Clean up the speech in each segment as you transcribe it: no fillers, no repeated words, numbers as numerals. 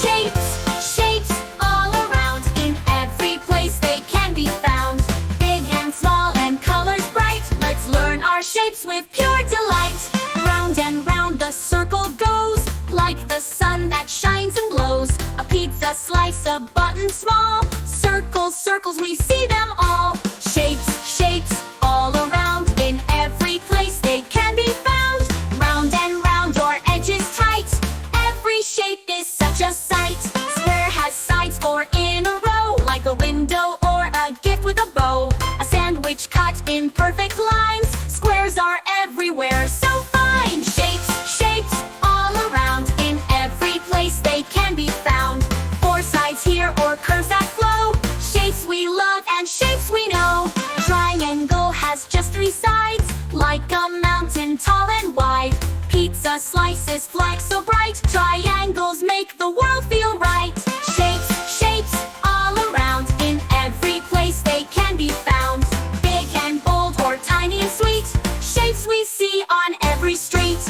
Shapes, shapes all around, in every place they can be found. Big and small and colors bright, let's learn our shapes with pure delight. Round and round the circle goes, like the sun that shines and glows. A pizza slice, a button small, circles, circles, we see them all. Shapes, shapes all around, in every place they can be found. Round and round or edges tight, every shape is such a sight. Square has sides 4 in a row, like a window or a gift with a bow. A sandwich cut in perfect lines, squares are everywhere so fine. Shapes, shapes all around, in every place they can be found. 4 sides here or curves that flow, shapes we love and shapes we know. Triangle has just 3 sides, like a mountain tall and wide. Pizza slices flag so bright, triangles make the world feel right. Shapes, shapes all around, in every place they can be found. Big and bold or tiny and sweet, shapes we see on every street.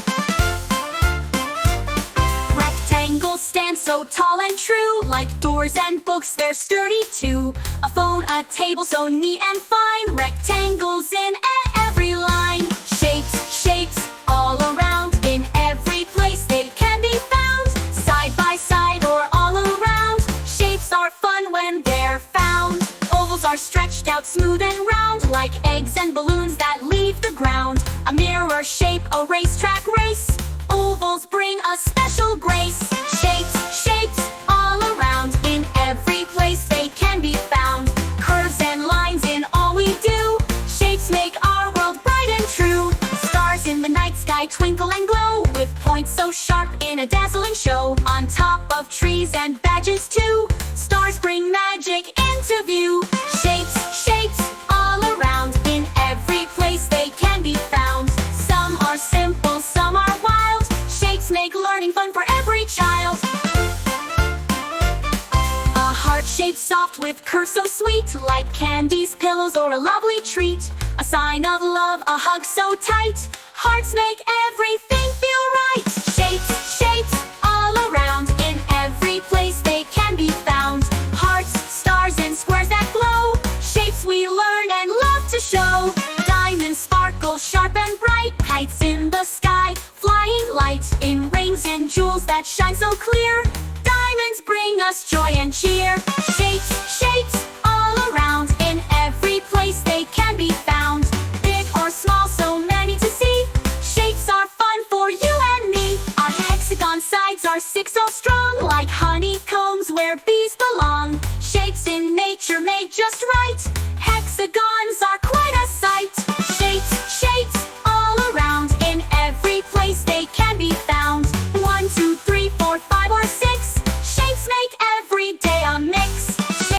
Rectangles stand so tall and true, like doors and books they're sturdy too. A phone, a table so neat and fine, rectangles in every line. Shapes, shapes all around, in every place they can be found. Side by side or all around, shapes are fun when they're found. Ovals are stretched out smooth and round, like eggs and balloons that leave the ground. A mirror shape, a racetrack race, ovals bring a special grace. Shapes, shapes all around, in every place they can be found. Curves and lines in all we do, shapes make our world bright and true. Stars in the night sky twinkle and glow, with points so sharp in a dazzling show. On top of trees and badges too, stars bring magic into view. Shapes, shapes all around, in every place they can be found. Some are simple, some are wild, shapes make learning fun for every child. A heart shaped soft with curves so sweet, like candies, pillows, or a lovely treat. A sign of love, a hug so tight, hearts make everything feel right. Shapes, shapes all around, in every place they can be found. Hearts, stars, and squares that glow, shapes we learn and love to show. Diamonds sparkle sharp and bright, kites in the sky, flying light. In rings and jewels that shine so clear, diamonds bring us joy and cheer. Shapes, shapes all around, in every place they can be found. Big or small, so many to see, shapes are fun for you and me. Our hexagon sides are 6 so strong, like honeycombs where bees belong. Shapes in nature made just right, hexagons are quite a sight.